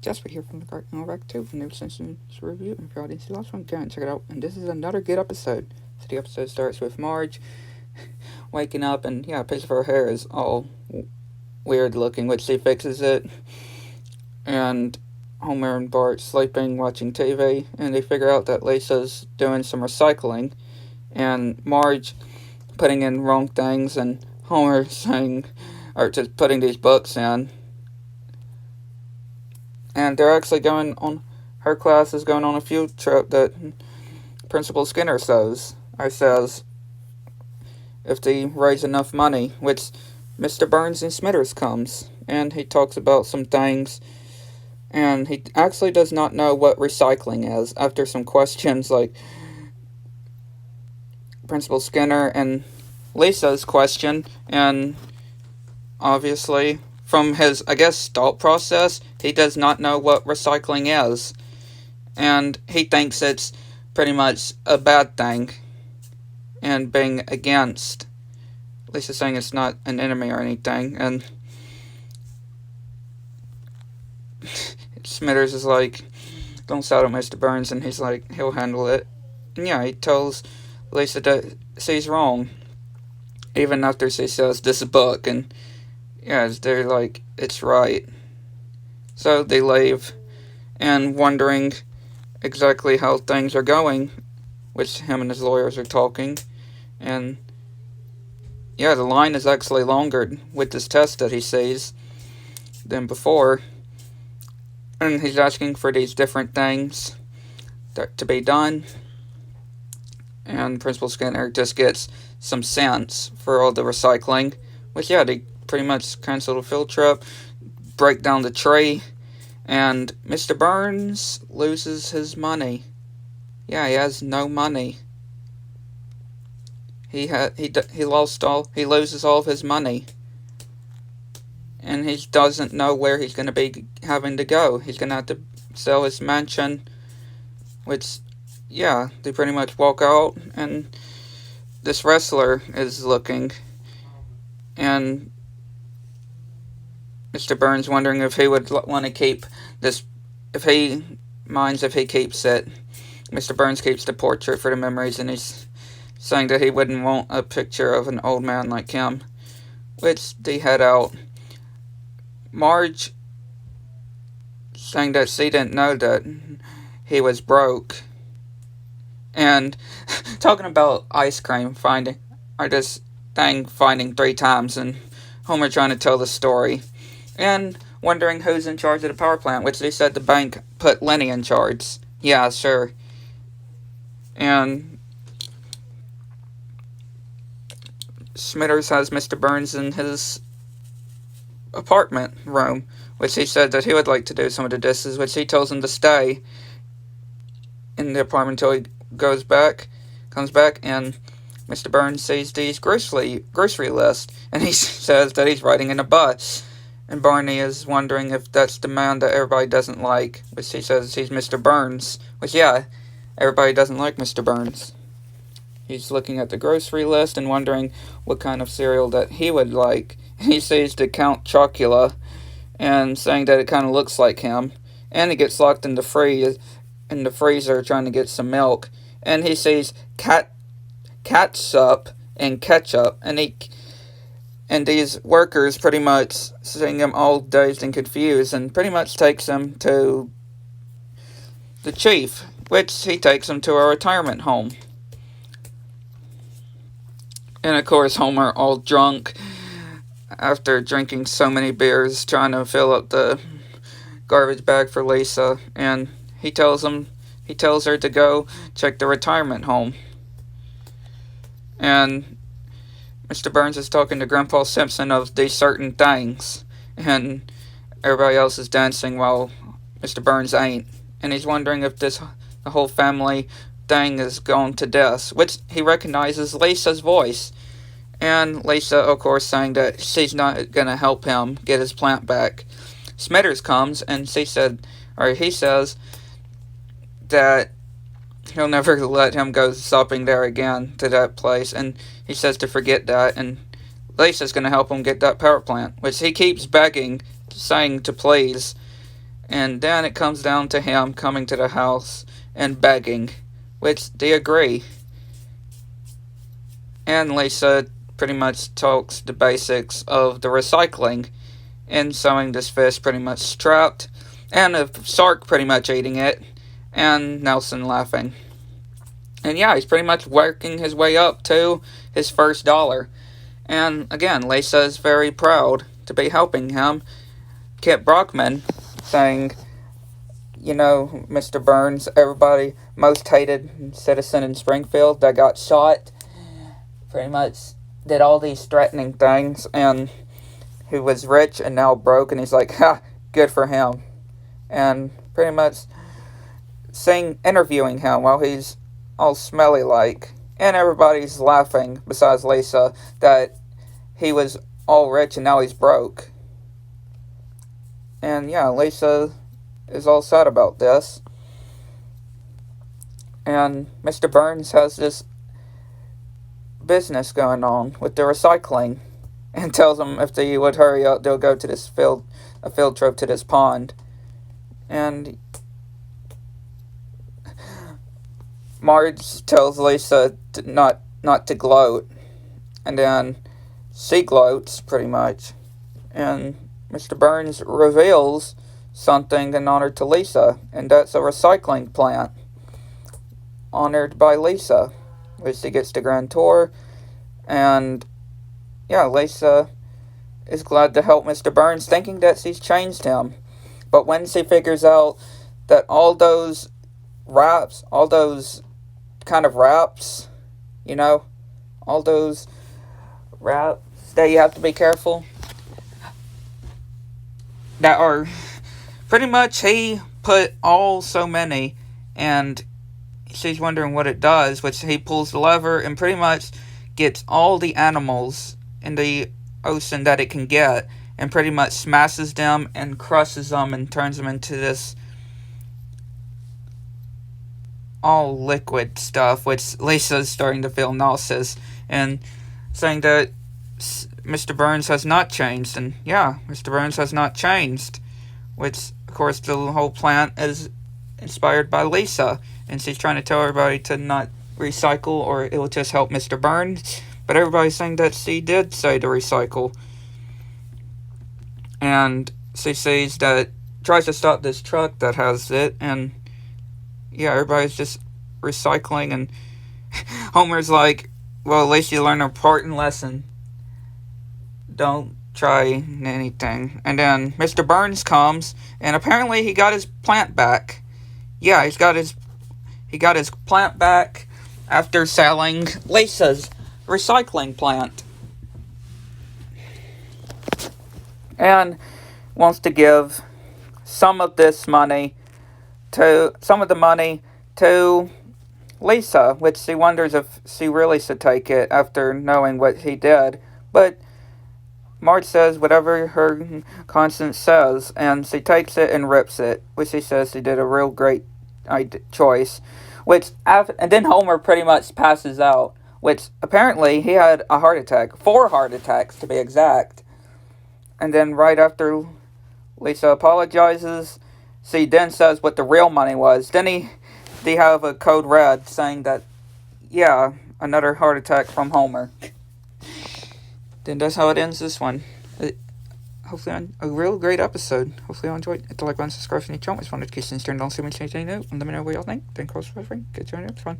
Jasper here from the Cartoon Back 2 for new Simpsons review. And if you didn't see the last one, go and check it out. And this is another good episode. So the episode starts with Marge waking up, and a piece of her hair is all weird looking, which she fixes it. And Homer and Bart sleeping, watching TV, and they figure out that Lisa's doing some recycling, and Marge putting in wrong things, and Homer saying, or just putting these books in. And they're actually going on, her class is going on a field trip that Principal Skinner says, if they raise enough money, which Mr. Burns and Smithers comes, and he talks about some things, and he actually does not know what recycling is, after some questions like Principal Skinner and Lisa's question, and obviously from his, thought process, he does not know what recycling is. And he thinks it's pretty much a bad thing. And being against. Lisa's saying it's not an enemy or anything. And Smithers is like, don't shout at Mr. Burns. And he's like, he'll handle it. And he tells Lisa that she's wrong. Even after she says this book. And they're like, it's right. So they leave, and wondering exactly how things are going, which him and his lawyers are talking. And the line is actually longer with this test that he sees than before. And he's asking for these different things to be done. And Principal Skinner just gets some cents for all the recycling, which they pretty much cancel the field trip, break down the tree, and Mr. Burns loses his money. He has no money. He loses all of his money, and he doesn't know where he's going to be having to go. He's going to have to sell his mansion, which they pretty much walk out, and this wrestler is looking, and Mr. Burns wondering if he would want to keep this, if he minds if he keeps it. Mr. Burns keeps the portrait for the memories, and he's saying that he wouldn't want a picture of an old man like him, which they head out. Marge saying that she didn't know that he was broke, and talking about ice cream finding 3 times, and Homer trying to tell the story. And wondering who's in charge of the power plant, which they said the bank put Lenny in charge. Yeah, sure. And Smithers has Mr. Burns in his apartment room, which he said that he would like to do some of the dishes, which he tells him to stay in the apartment until he comes back, and Mr. Burns sees these grocery list, and he says that he's riding in a bus. And Barney is wondering if that's the man that everybody doesn't like, which he says he's Mr. Burns. Which, everybody doesn't like Mr. Burns. He's looking at the grocery list and wondering what kind of cereal that he would like. And he sees the Count Chocula and saying that it kind of looks like him. And he gets locked in the freezer trying to get some milk. And he sees catsup and ketchup, and these workers pretty much seeing him all dazed and confused, and pretty much takes him to the chief, which he takes him to a retirement home. And of course Homer, all drunk after drinking so many beers, trying to fill up the garbage bag for Lisa, and he tells her to go check the retirement home. And Mr. Burns is talking to Grandpa Simpson of these certain things, and everybody else is dancing while Mr. Burns ain't. And he's wondering if the whole family thing is gone to death, which he recognizes Lisa's voice. And Lisa, of course, saying that she's not going to help him get his plant back. Smithers comes, and he says that he'll never let him go shopping there again, to that place, and he says to forget that, and Lisa's going to help him get that power plant, which he keeps begging, saying to please, And then it comes down to him coming to the house and begging, which they agree. And Lisa pretty much talks the basics of the recycling and showing this fish pretty much trapped, and a shark pretty much eating it, and Nelson laughing. And yeah, he's pretty much working his way up to his first dollar. And again, Lisa is very proud to be helping him. Kit Brockman saying, Mr. Burns, everybody most hated citizen in Springfield that got shot, pretty much did all these threatening things, and who was rich and now broke, and he's like, ha, good for him. And pretty much interviewing him while he's all smelly like, and everybody's laughing besides Lisa that he was all rich and now he's broke. And yeah, Lisa is all sad about this. And Mr. Burns has this business going on with the recycling, and tells them if they would hurry up, they'll go to this a field trip to this pond. And Marge tells Lisa not to gloat, and then she gloats pretty much. And Mr. Burns reveals something in honor to Lisa, and that's a recycling plant honored by Lisa, which she gets the grand tour. And yeah, Lisa is glad to help Mr. Burns, thinking that she's changed him. But when she figures out that all those raps, all those kind of raps, all those raps that you have to be careful, that are pretty much he put all so many, and she's wondering what it does, which he pulls the lever and pretty much gets all the animals in the ocean that it can get, and pretty much smashes them and crushes them and turns them into this all liquid stuff, which Lisa's starting to feel nauseous and saying that Mr. Burns has not changed. And yeah, Mr. Burns has not changed, which of course the whole plant is inspired by Lisa, and she's trying to tell everybody to not recycle or it will just help Mr. Burns, but everybody's saying that she did say to recycle. And she says that, tries to stop this truck that has it, and yeah, everybody's just recycling, and Homer's like, well, at least you learned an important lesson. Don't try anything. And then Mr. Burns comes, and apparently he got his plant back. Yeah, he got his plant back after selling Lisa's recycling plant. And wants to give some of the money to Lisa, which she wonders if she really should take it after knowing what he did. But Marge says whatever her conscience says, and she takes it and rips it, which she says she did a real great choice. And then Homer pretty much passes out, which apparently he had a heart attack, 4 heart attacks to be exact. And then right after Lisa apologizes, she then says what the real money was. Then they have a code red saying that, yeah, another heart attack from Homer. Then that's how it ends this one. Hopefully a real great episode. Hopefully you enjoyed. Hit the like button, subscribe if you need to. It's fun to keep things turned on, see when you change anything new. And let me know what y'all think. Thank you for watching. Get you on it. It's fun.